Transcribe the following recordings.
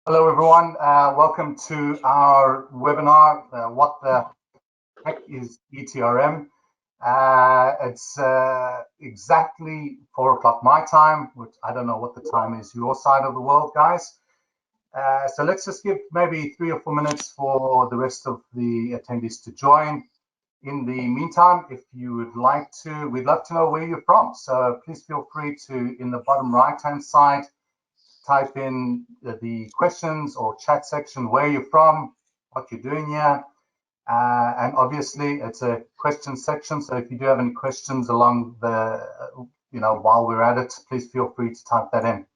Hello, everyone. Welcome to our webinar, What the Heck is ETRM? It's exactly 4 o'clock my time, which I don't know what the time is your side of the world, guys. So let's just give maybe 3 or 4 minutes for the rest of the attendees to join. In the meantime, if you would like to, we'd love to know where you're from. So please feel free to, in the bottom right-hand side, type in the questions or chat section where you're from, what you're doing here. And obviously it's a question section. So if you do have any questions along the, while we're at it, please feel free to type that in.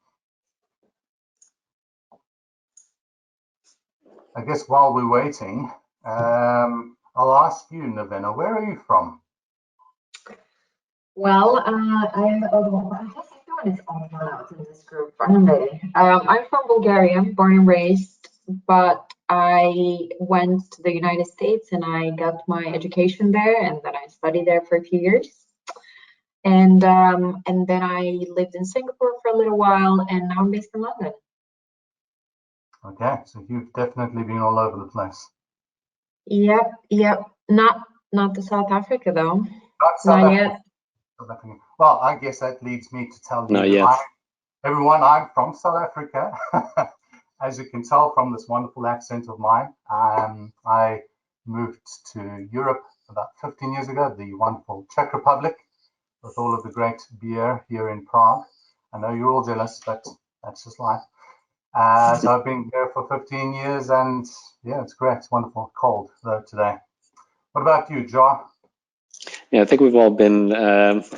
I guess while we're waiting, I'll ask you, Navena, where are you from? Well, I'm the odd one. I guess everyone is odd one out in this group, aren't they? I'm from Bulgaria, born and raised, but I went to the United States and I got my education there, and then I studied there for a few years. And then I lived in Singapore for a little while, and now I'm based in London. Okay, so you've definitely been all over the place. Yep. Not to South Africa though. Not yet. Well, I guess that leads me to tell you, Not yet. Everyone, I'm from South Africa. As you can tell from this wonderful accent of mine, I moved to Europe about 15 years ago, the wonderful Czech Republic, with all of the great beer here in Prague. I know you're all jealous, but that's just life. So I've been here for 15 years, and yeah, it's great. It's wonderful. Cold though today. What about you, Joe? Yeah, I think we've all been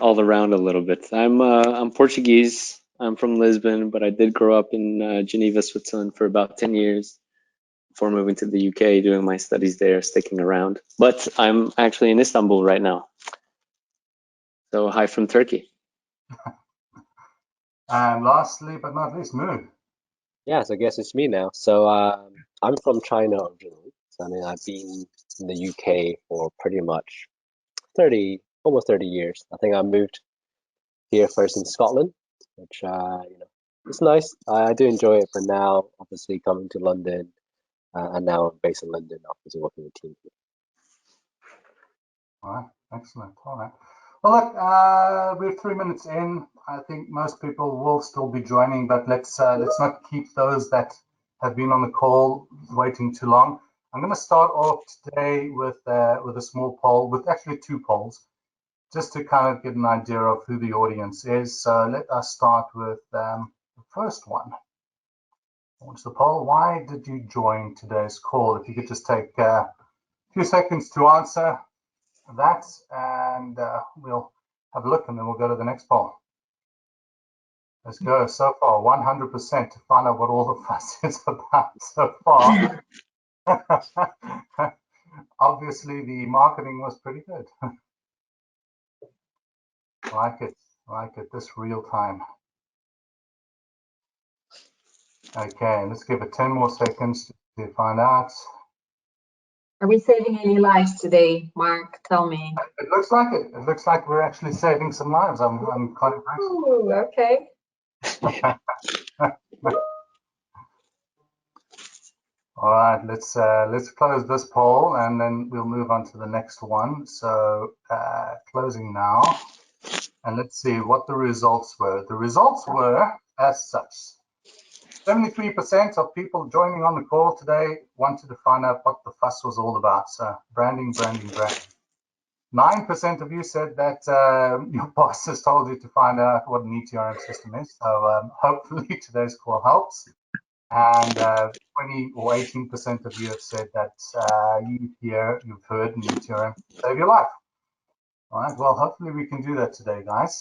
all around a little bit. I'm Portuguese. I'm from Lisbon, but I did grow up in Geneva, Switzerland for about 10 years before moving to the UK, doing my studies there, sticking around. But I'm actually in Istanbul right now. So hi from Turkey. And lastly, but not least, Moon. Yes, I guess it's me now. So I'm from China originally. So I mean, I've been in the UK for pretty much almost 30 years. I think I moved here first in Scotland, which it's nice. I do enjoy it. For now, obviously coming to London, and now I'm based in London, obviously working with team here. All right, excellent. All right. Well, look, we're 3 minutes in. I think most people will still be joining, but let's not keep those that have been on the call waiting too long. I'm going to start off today with a small poll, with actually 2 polls, just to kind of get an idea of who the audience is. So let us start with the first one. What's the poll? Why did you join today's call? If you could just take a few seconds to answer that, and we'll have a look, and then we'll go to the next poll. Let's go. So far 100% to find out what all the fuss is about so far. Obviously the marketing was pretty good. like it this real time. Okay, let's give it 10 more seconds to find out. Are we saving any lives today, Mark? Tell me. It looks like it. It looks like we're actually saving some lives. I'm quite impressed. Ooh, okay. All right, let's close this poll, and then we'll move on to the next one. So closing now, and let's see what the results were. The results were as such. 73% of people joining on the call today wanted to find out what the fuss was all about. So branding. 9% of you said that your boss has told you to find out what an ETRM system is. So hopefully today's call helps. And 20 or 18% of you have said that you've heard an ETRM save your life. All right, well, hopefully we can do that today, guys.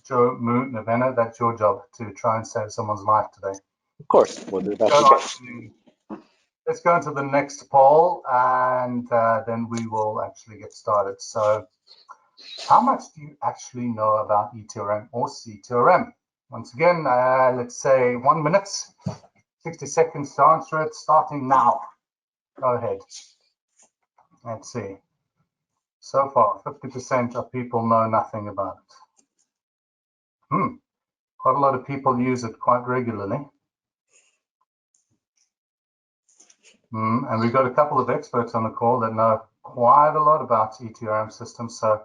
Joe, Moon, Navena, that's your job to try and save someone's life today. Of course, we'll do that. Let's go into the next poll, and then we will actually get started. So how much do you actually know about ETRM or CTRM? Once again, let's say 1 minute, 60 seconds to answer it, starting now. Go ahead. Let's see. So far, 50% of people know nothing about it. Quite a lot of people use it quite regularly. And we've got a couple of experts on the call that know quite a lot about ETRM systems. So,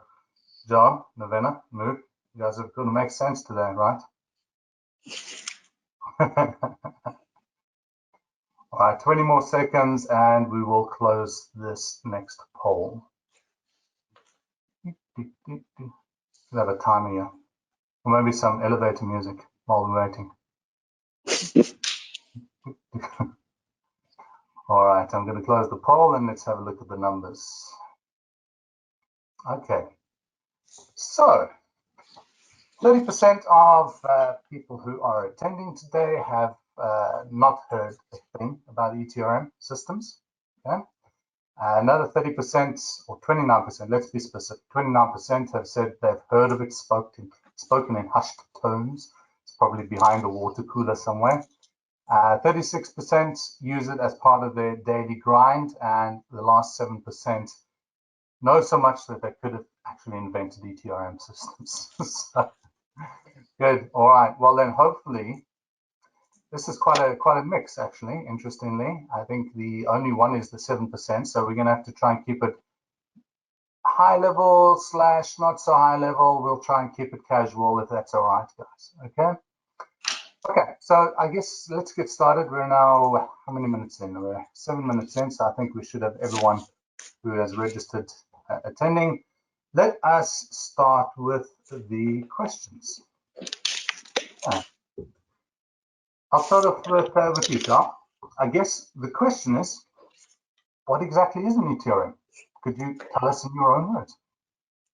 John, Novena, Moog, you guys are going to make sense today, right? All right, 20 more seconds and we will close this next poll. We'll have a timer here. Or maybe some elevator music while we're waiting. All right, I'm going to close the poll and let's have a look at the numbers. Okay, so 30% of people who are attending today have not heard a thing about ETRM systems. Okay? Another 30%, or 29%, let's be specific, 29% have said they've heard of it, spoken in hushed tones. It's probably behind a water cooler somewhere. 36% use it as part of their daily grind, and the last 7% know so much that they could have actually invented ETRM systems. So, good. All right. Well, then hopefully this is quite a mix, actually. Interestingly, I think the only one is the 7%. So we're going to have to try and keep it high level / not so high level. We'll try and keep it casual if that's all right, guys. Okay. Okay. So I guess let's get started. We're now how many minutes in? We're 7 minutes in. So I think we should have everyone who has registered attending. Let us start with the questions. I'll start off with you, Charles. I guess the question is, what exactly is an ETRM? Could you tell us in your own words?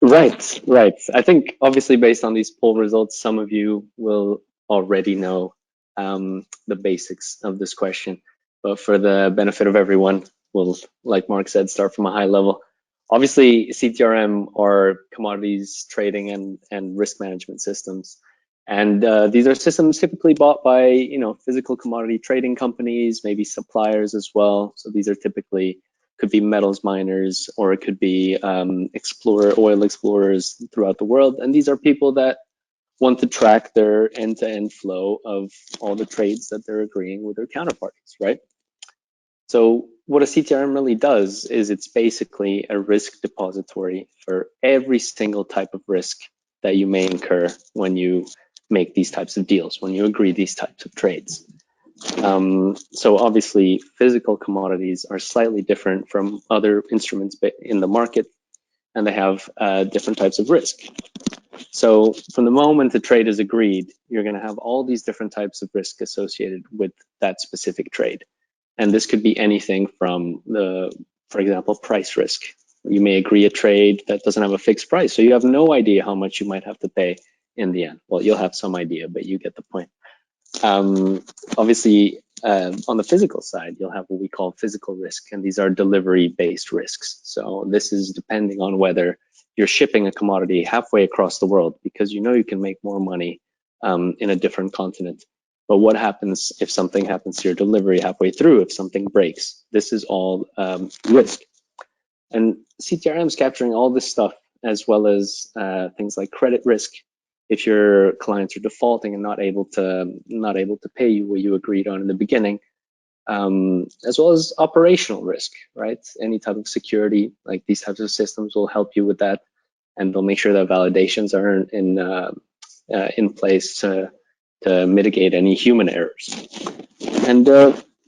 Right. I think obviously based on these poll results, some of you will already know the basics of this question. But for the benefit of everyone, we'll, like Mark said, start from a high level. Obviously, CTRM are commodities trading and risk management systems. And these are systems typically bought by, physical commodity trading companies, maybe suppliers as well. So these are typically, could be metals miners, or it could be oil explorers throughout the world. And these are people that want to track their end-to-end flow of all the trades that they're agreeing with their counterparties, right? So what a CTRM really does is it's basically a risk depository for every single type of risk that you may incur when you make these types of deals, when you agree these types of trades. So obviously physical commodities are slightly different from other instruments in the market, and they have different types of risk. So from the moment the trade is agreed, you're going to have all these different types of risk associated with that specific trade. And this could be anything from for example, price risk. You may agree a trade that doesn't have a fixed price, so you have no idea how much you might have to pay in the end. Well, you'll have some idea, but you get the point. Obviously, on the physical side, you'll have what we call physical risk, and these are delivery-based risks. So this is depending on whether you're shipping a commodity halfway across the world because you know you can make more money in a different continent. But what happens if something happens to your delivery halfway through, if something breaks? This is all risk. And CTRM is capturing all this stuff, as well as things like credit risk. If your clients are defaulting and not able to pay you what you agreed on in the beginning, as well as operational risk, right? Any type of security, like these types of systems will help you with that, and they'll make sure that validations are in place to mitigate any human errors. And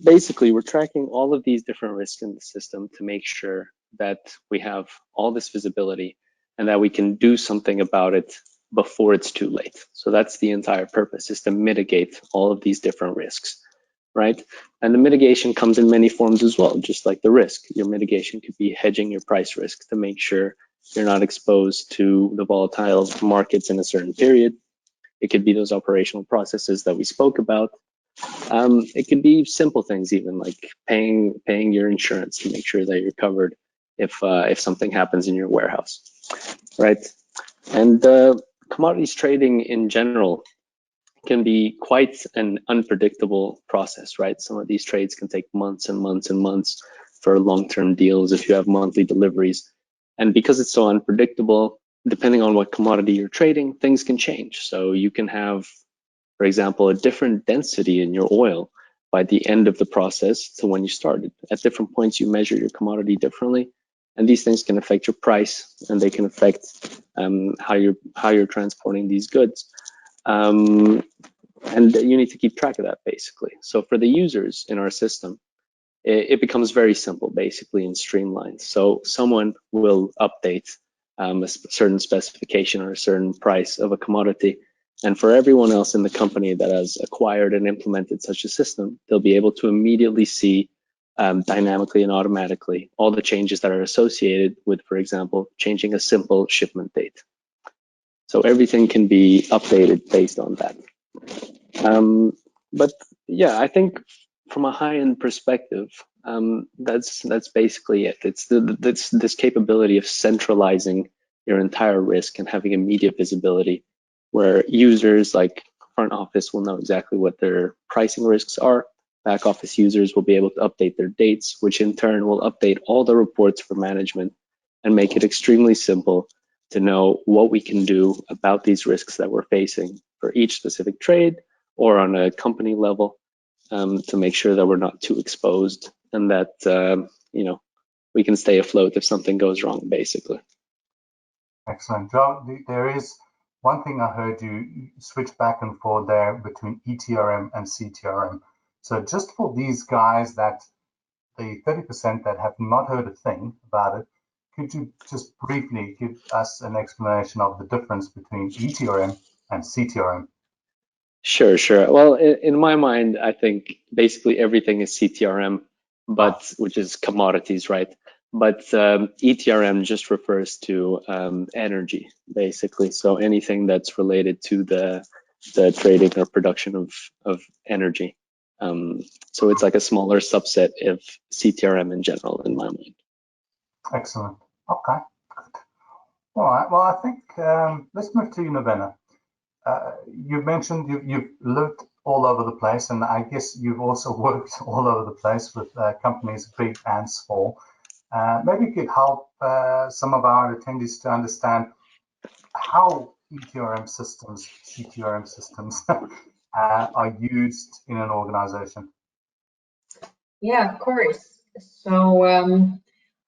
basically, we're tracking all of these different risks in the system to make sure that we have all this visibility and that we can do something about it before it's too late. So that's the entire purpose, is to mitigate all of these different risks, right? And the mitigation comes in many forms as well, just like the risk. Your mitigation could be hedging your price risk to make sure you're not exposed to the volatile markets in a certain period. It could be those operational processes that we spoke about. It could be simple things, even like paying your insurance to make sure that you're covered if something happens in your warehouse, right? And commodities trading in general can be quite an unpredictable process, right? Some of these trades can take months and months and months for long-term deals if you have monthly deliveries. And because it's so unpredictable, depending on what commodity you're trading, things can change. So you can have, for example, a different density in your oil by the end of the process to when you started. At different points, you measure your commodity differently, and these things can affect your price, and they can affect how you're transporting these goods. And you need to keep track of that, basically. So for the users in our system, it becomes very simple, basically, and streamlined. So someone will update a certain specification or a certain price of a commodity, and for everyone else in the company that has acquired and implemented such a system, they'll be able to immediately see dynamically and automatically all the changes that are associated with, for example, changing a simple shipment date. So everything can be updated based on that. But yeah, I think from a high-end perspective, that's basically it. It's this capability of centralizing your entire risk and having immediate visibility, where users like front office will know exactly what their pricing risks are. Back office users will be able to update their dates, which in turn will update all the reports for management and make it extremely simple to know what we can do about these risks that we're facing for each specific trade or on a company level, to make sure that we're not too exposed and that we can stay afloat if something goes wrong, basically. Excellent, Joe. There is one thing I heard you switch back and forth there between ETRM and CTRM. So just for these guys, that the 30% that have not heard a thing about it, could you just briefly give us an explanation of the difference between ETRM and CTRM? Sure. Well, in my mind, I think basically everything is CTRM, but which is commodities, right? But ETRM just refers to energy, basically. So anything that's related to the trading or production of energy. So it's like a smaller subset of CTRM in general, in my mind. Excellent. Okay. All right. Well, I think let's move to you, Novena. You've mentioned you've lived all over the place, and I guess you've also worked all over the place with companies big and small. Maybe you could help some of our attendees to understand how ETRM systems, CTRM systems are used in an organization. Yeah, of course. So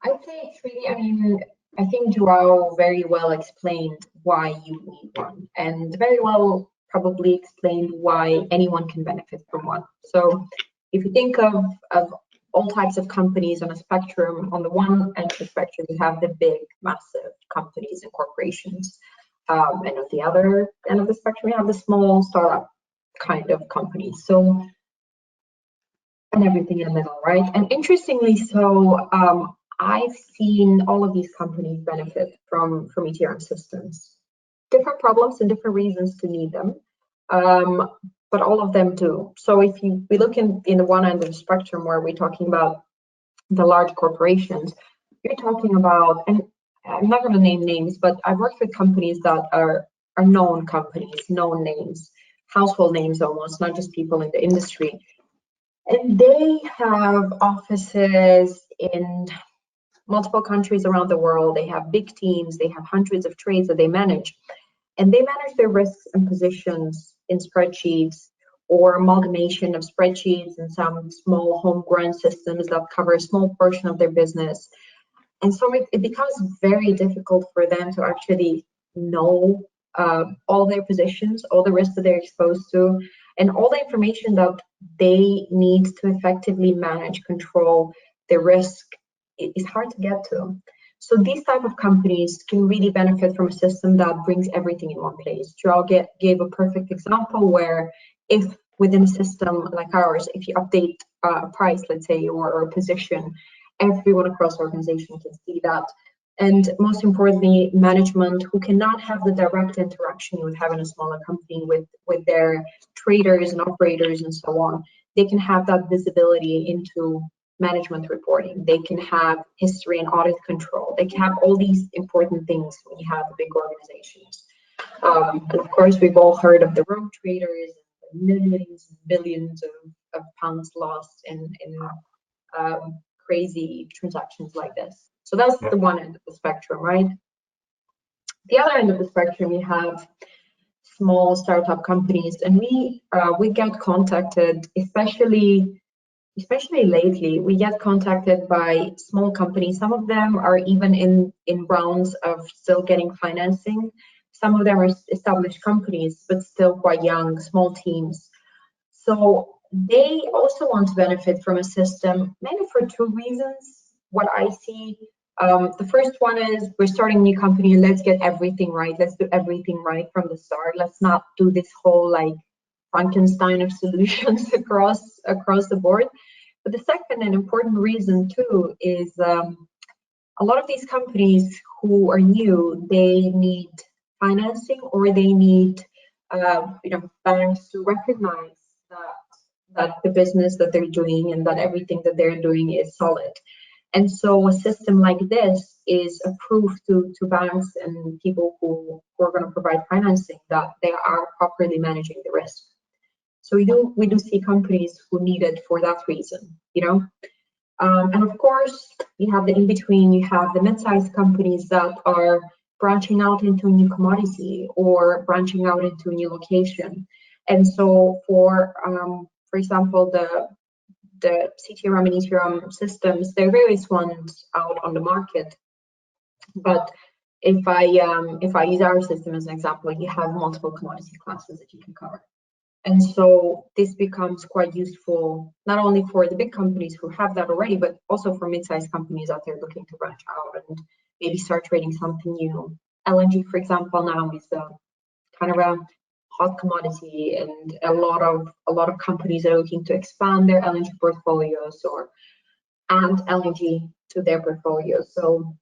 I'd say it's really, I think Joao very well explained why you need one, and very well probably explained why anyone can benefit from one. So if you think of all types of companies on a spectrum, on the one end of the spectrum, you have the big, massive companies and corporations. And on the other end of the spectrum, you have the small startup kind of companies. So, and everything in the middle, right? And interestingly, so I've seen all of these companies benefit from ETRM systems. Different problems and different reasons to need them, but all of them do. So if we look in the one end of the spectrum where we're talking about the large corporations, you're talking about, and I'm not going to name names, but I've worked with companies that are known companies, known names, household names almost, not just people in the industry. And they have offices in multiple countries around the world. They have big teams. They have hundreds of trades that they manage. And they manage their risks and positions in spreadsheets or amalgamation of spreadsheets and some small homegrown systems that cover a small portion of their business. And so it becomes very difficult for them to actually know all their positions, all the risks that they're exposed to, and all the information that they need to effectively manage, control their risk is hard to get to. So these type of companies can really benefit from a system that brings everything in one place. Joao gave a perfect example where if within a system like ours, if you update a price, let's say, or a position, everyone across the organization can see that. And most importantly, management, who cannot have the direct interaction you would have in a smaller company with their traders and operators and so on, they can have that visibility into management reporting. They can have history and audit control. They can have all these important things when you have big organizations. And of course, we've all heard of the rogue traders, millions and billions of pounds lost in crazy transactions like this. So that's the one end of the spectrum, right? The other end of the spectrum, you have small startup companies, and we get contacted, especially lately, we get contacted by small companies. Some of them are even in rounds of still getting financing. Some of them are established companies, but still quite young, small teams. So they also want to benefit from a system, mainly for two reasons. What I see, the first one is we're starting a new company, let's get everything right. Let's do everything right from the start. Let's not do this whole like Frankenstein of solutions across the board. But the second and important reason too is a lot of these companies who are new, they need financing, or they need banks to recognize that the business that they're doing and that everything that they're doing is solid. And so a system like this is a proof to banks and people who are going to provide financing that they are properly managing the risk. So we do see companies who need it for that reason, and of course, you have the in-between, you have the mid-sized companies that are branching out into a new commodity or branching out into a new location. And so for example, the CTRM and ETRM systems, there are various ones out on the market. But if I use our system as an example, you have multiple commodity classes that you can cover. And so this becomes quite useful, not only for the big companies who have that already, but also for mid-sized companies out there looking to branch out and maybe start trading something new. LNG, for example, now is kind of a hot commodity, and a lot of companies are looking to expand their LNG portfolios or add LNG to their portfolios. So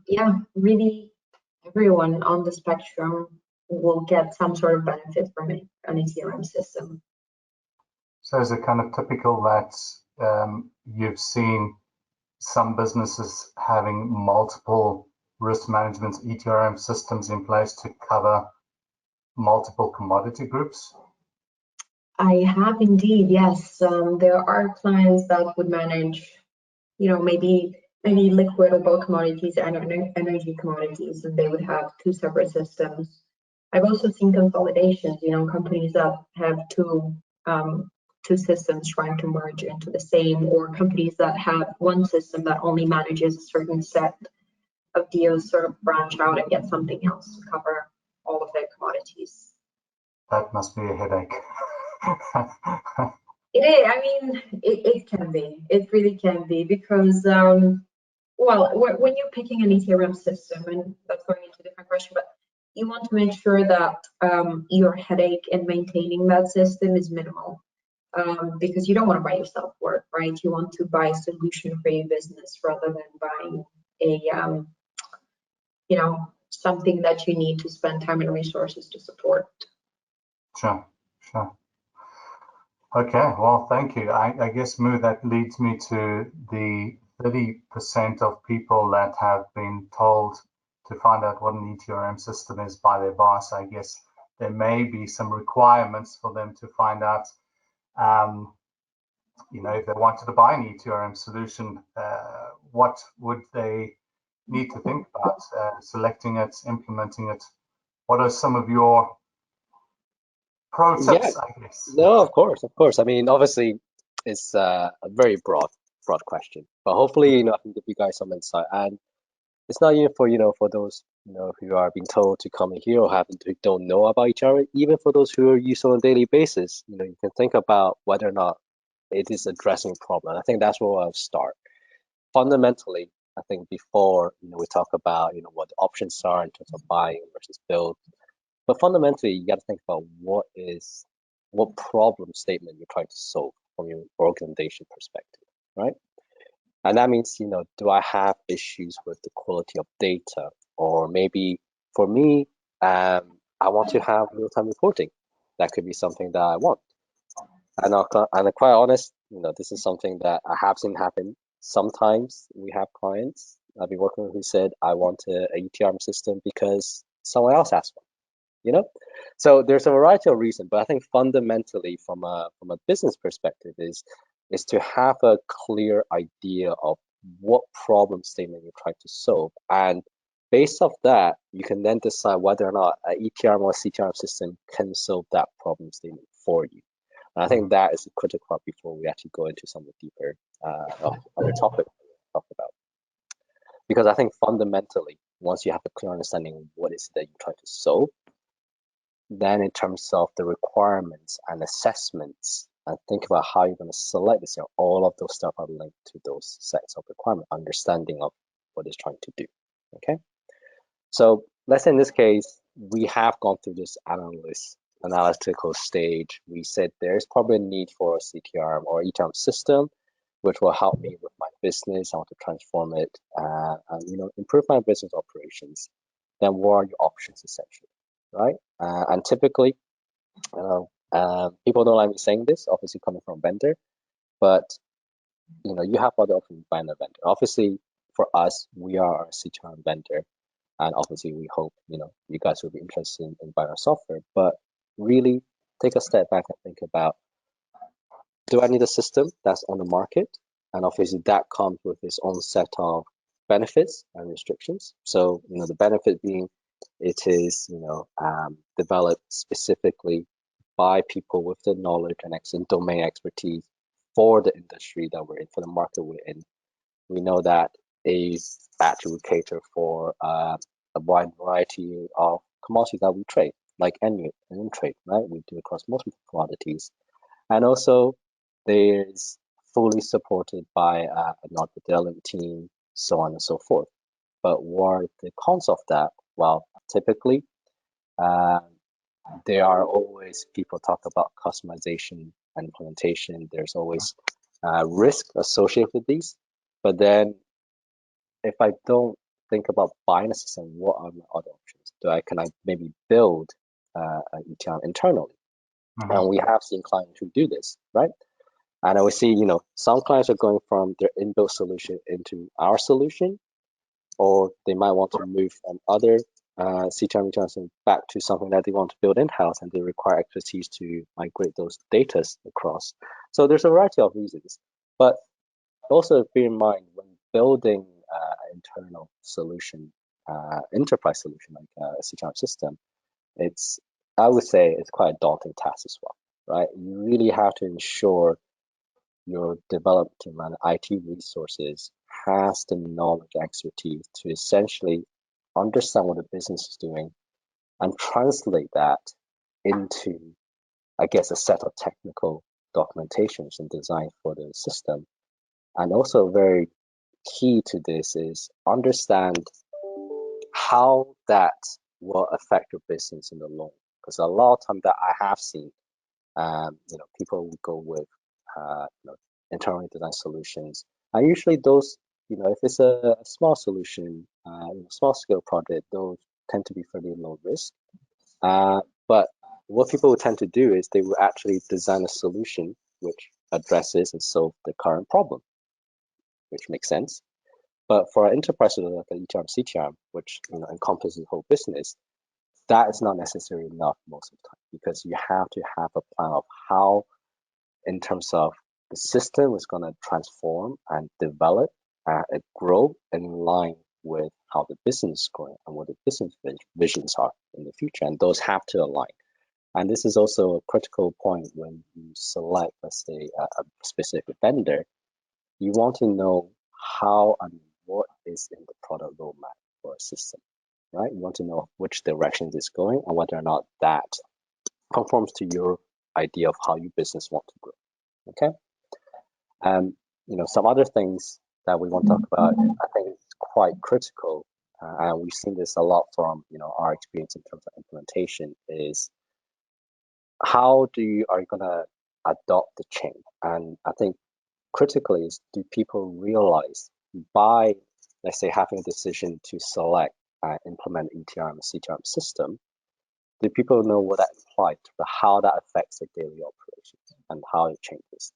yeah, really everyone on the spectrum will get some sort of benefit from an ETRM system. So is it kind of typical that you've seen some businesses having multiple risk management ETRM systems in place to cover multiple commodity groups? I have indeed, yes. There are clients that would manage, maybe liquid or bulk commodities and energy commodities, and they would have two separate systems. I've also seen consolidations, companies that have two systems trying to merge into the same, or companies that have one system that only manages a certain set of deals, sort of branch out and get something else to cover all of their commodities. That must be a headache. It is. I mean, it can be. It really can be, because well, when you're picking an ETRM system, and that's going into a different question, but you want to make sure that your headache in maintaining that system is minimal, because you don't want to buy yourself work, right? You want to buy a solution for your business rather than buying a something that you need to spend time and resources to support. Sure. Okay, well, thank you. I guess, Moo, that leads me to the 30% of people that have been told to find out what an ETRM system is by their boss. I guess there may be some requirements for them to find out, if they wanted to buy an ETRM solution, what would they need to think about selecting it, implementing it? What are some of your pro tips, I guess? No, of course. I mean, obviously, it's a very broad question, but hopefully, I can give you guys some insight. And it's not even for for those who are being told to come in here or who don't know about each other. Even for those who are used on a daily basis, you can think about whether or not it is addressing a problem. I think that's where I'll start. Fundamentally, I think before we talk about what the options are in terms of buying versus build, but fundamentally you got to think about what problem statement you're trying to solve from your organization perspective, right? And that means, do I have issues with the quality of data? Or maybe for me, I want to have real-time reporting. That could be something that I want. And I'm quite honest, this is something that I have seen happen. Sometimes we have clients I've been working with who said, I want an ETRM system because someone else asked one. So there's a variety of reasons, but I think fundamentally from a business perspective is to have a clear idea of what problem statement you're trying to solve, and based off that, you can then decide whether or not an ETRM or CTRM system can solve that problem statement for you. And I think that is a critical part before we actually go into some of the deeper other topics we talk about. Because I think fundamentally, once you have a clear understanding of what is it that you're trying to solve, then in terms of the requirements and assessments, and think about how you're going to select this, all of those stuff are linked to those sets of requirement, understanding of what it's trying to do. Okay, so let's say in this case, we have gone through this analytical stage. We said there's probably a need for a CTRM or ETRM system, which will help me with my business. I want to transform it and improve my business operations. Then what are your options essentially, right? And typically, people don't like me saying this, obviously coming from a vendor, but you have other options buying a vendor. Obviously, for us, we are a CTRM vendor, and obviously we hope you guys will be interested in buying our software. But really, take a step back and think about: do I need a system that's on the market? And obviously, that comes with its own set of benefits and restrictions. So the benefit being it is developed specifically by people with the knowledge and domain expertise for the industry that we're in, for the market we're in. We know that is actually will cater for a wide variety of commodities that we trade, like any trade, right? We do across most commodities, and also there's fully supported by a non-development team, so on and so forth. But what are the cons of that? Well, typically, there are always people talk about customization and implementation. There's always risk associated with these. But then, if I don't think about buying a system, what are my other options? Can I maybe build an ETRM internally? And we have seen clients who do this, right? And we see, some clients are going from their inbuilt solution into our solution, or they might want to move from other CTRM back to something that they want to build in-house, and they require expertise to migrate those data across. So there's a variety of reasons. But also bear in mind, when building an internal solution, enterprise solution like a CTRM system, I would say it's quite a daunting task as well, right? You really have to ensure your development team and IT resources has the knowledge and expertise to essentially understand what the business is doing and translate that into, I guess, a set of technical documentations and design for the system. And also very key to this is understand how that will affect your business in the long. Because a lot of time that I have seen, people will go with internally designed solutions, and usually those, if it's a small solution, small scale project, those tend to be fairly low risk. But what people will tend to do is they will actually design a solution which addresses and solves the current problem, which makes sense. But for an enterprise solution like an ETRM, CTRM, which encompasses the whole business, that is not necessarily enough most of the time, because you have to have a plan of how, in terms of the system is going to transform and develop and grow in line with how the business is growing and what the business visions are in the future. And those have to align. And this is also a critical point when you select, let's say, a specific vendor. You want to know how and what is in the product roadmap for a system, right? You want to know which direction it's going and whether or not that conforms to your idea of how your business wants to grow. Okay. And some other things that we want to talk about, I think it's quite critical, and we've seen this a lot from our experience in terms of implementation, is how are you going to adopt the change? And I think critically is, do people realize by, let's say, having a decision to select implement ETRM CTRM system, do people know what that implies, how that affects their daily operations and how it changes?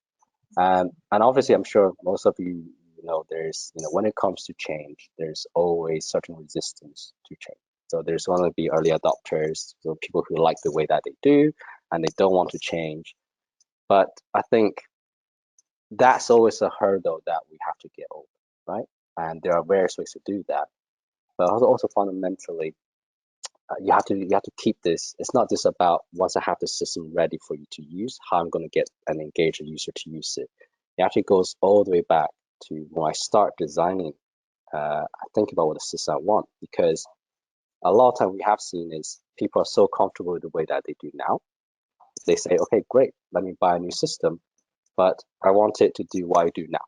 And obviously, I'm sure most of you know, there's, when it comes to change, there's always certain resistance to change. So there's going to be early adopters, so people who like the way that they do, and they don't want to change. But I think that's always a hurdle that we have to get over, right? And there are various ways to do that. but also fundamentally, you have to keep this. It's not just about once I have the system ready for you to use, how I'm going to get and engage a user to use it. It actually goes all the way back to when I start designing. I think about what the system I want, because a lot of time we have seen is people are so comfortable with the way that they do now. They say, okay, great, let me buy a new system, but I want it to do what I do now,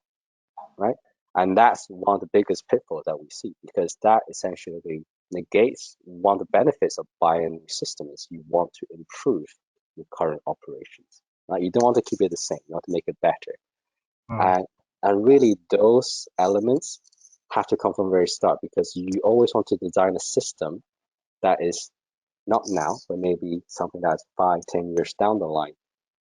right? And that's one of the biggest pitfalls that we see, because that essentially negates one of the benefits of buying a new system is you want to improve your current operations, right? You don't want to keep it the same, you want to make it better. And really those elements have to come from the very start, because you always want to design a system that is not now, but maybe something that's 5-10 years down the line,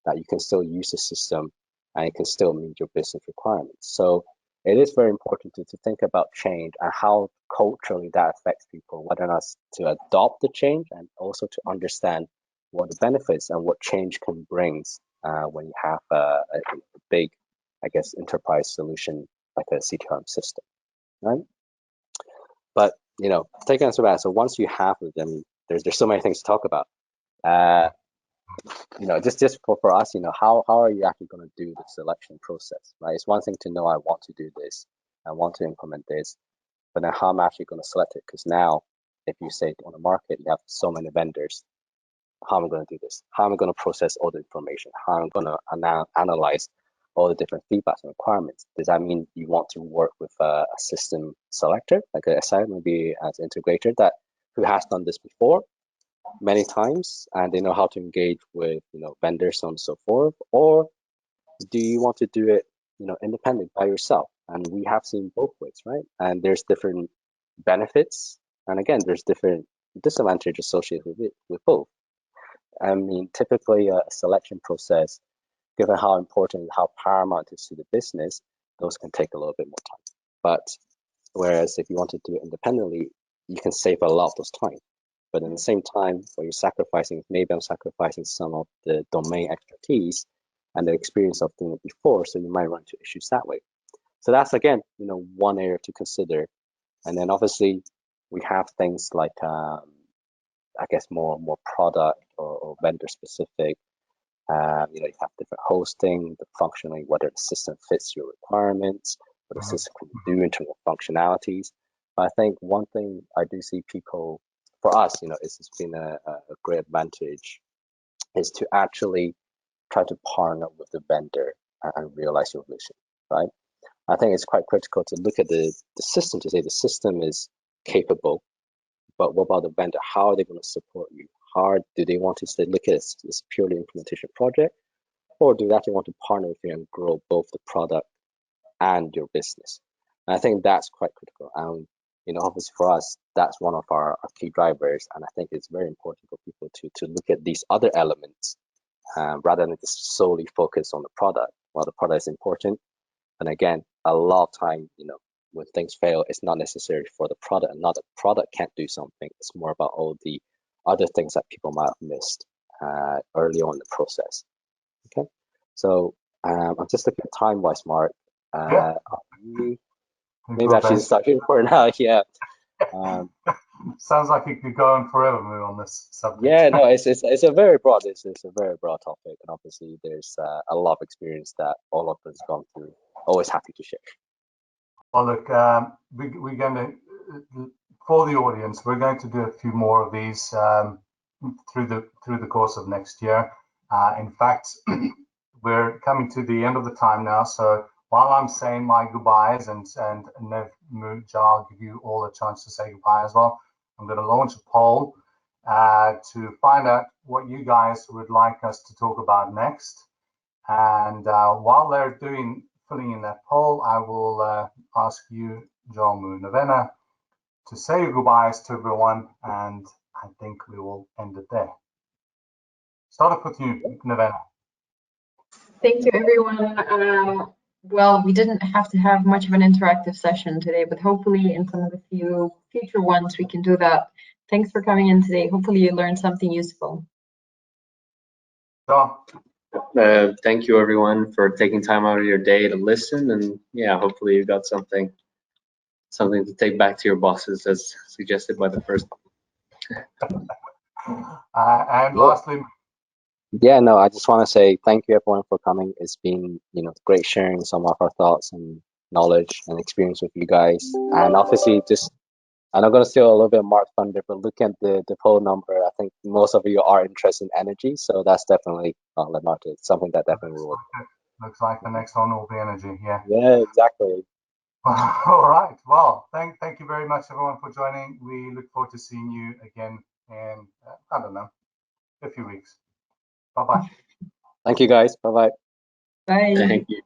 that you can still use the system and it can still meet your business requirements. So it is very important to think about change and how culturally that affects people, whether or not to adopt the change and also to understand what the benefits and what change can bring when you have a big, I guess, enterprise solution like a CTRM system, right? But taking us back, so once you have them, there's so many things to talk about. Just for us, how are you actually going to do the selection process, right? It's one thing to know I want to do this, I want to implement this, but then how I'm actually going to select it. Because now, if you say on the market, you have so many vendors, how am I going to do this? How am I going to process all the information? How am I going to analyze all the different feedbacks and requirements? Does that mean you want to work with a system selector, like a SI, maybe as integrator who has done this before many times and they know how to engage with vendors, so on and so forth? Or do you want to do it independently by yourself? And we have seen both ways, right? And there's different benefits, and again, there's different disadvantages associated with both. I mean, typically a selection process, given how important, how paramount it is to the business, those can take a little bit more time. But whereas if you want to do it independently, you can save a lot of those time. But at the same time, what you're sacrificing, maybe I'm sacrificing some of the domain expertise and the experience of doing it before, so you might run into issues that way. So that's, again, one area to consider. And then obviously we have things like, I guess, more product or vendor specific. You have different hosting, the functionality, whether the system fits your requirements, what the system can do in terms of functionalities. But I think one thing I do see people, for us, it's been a great advantage, is to actually try to partner with the vendor and realize your vision, right? I think it's quite critical to look at the system to say the system is capable, but what about the vendor? How are they going to support you? How do they want to say, look at this purely implementation project, or do they actually want to partner with you and grow both the product and your business? And I think that's quite critical. And obviously for us, that's one of our key drivers. And I think it's very important for people to look at these other elements rather than just solely focus on the product. While the product is important, and again, a lot of time, when things fail, it's not necessarily for the product, and not that the product can't do something. It's more about all the other things that people might have missed early on in the process. Okay, so I'm just looking at time-wise, Mark. Maybe I should start here for now. Yeah. Sounds like it could go on forever on this subject. Yeah, no, it's a very broad topic, and obviously there's a lot of experience that all of us gone through. Always happy to share. Well, look, we're going to, for the audience, we're going to do a few more of these through the course of next year. In fact, we're coming to the end of the time now, so while I'm saying my goodbyes and Nev, Mooch, I'll give you all a chance to say goodbye as well. I'm going to launch a poll to find out what you guys would like us to talk about next. And while they're filling in that poll, I will ask you, John Nevena, to say your goodbyes to everyone, and I think we will end it there. Start off with you, Nevena. Thank you, everyone. Well, we didn't have to have much of an interactive session today, but hopefully in some of the few future ones we can do that. Thanks for coming in today. Hopefully you learned something useful. John. Thank you, everyone, for taking time out of your day to listen, and yeah, hopefully you got something something to take back to your bosses, as suggested by the first. And lastly, Yeah, no, I just want to say thank you everyone for coming. It's been, great sharing some of our thoughts and knowledge and experience with you guys. And obviously, and I'm going to steal a little bit of Mark thunder, but looking at the poll number, I think most of you are interested in energy. So that's definitely, something that definitely will. looks like the next one will be energy. Yeah. Yeah, exactly. All right. Well, thank you very much, everyone, for joining. We look forward to seeing you again in, I don't know, a few weeks. Bye-bye. Thank you, guys. Bye-bye. Bye. Thank you.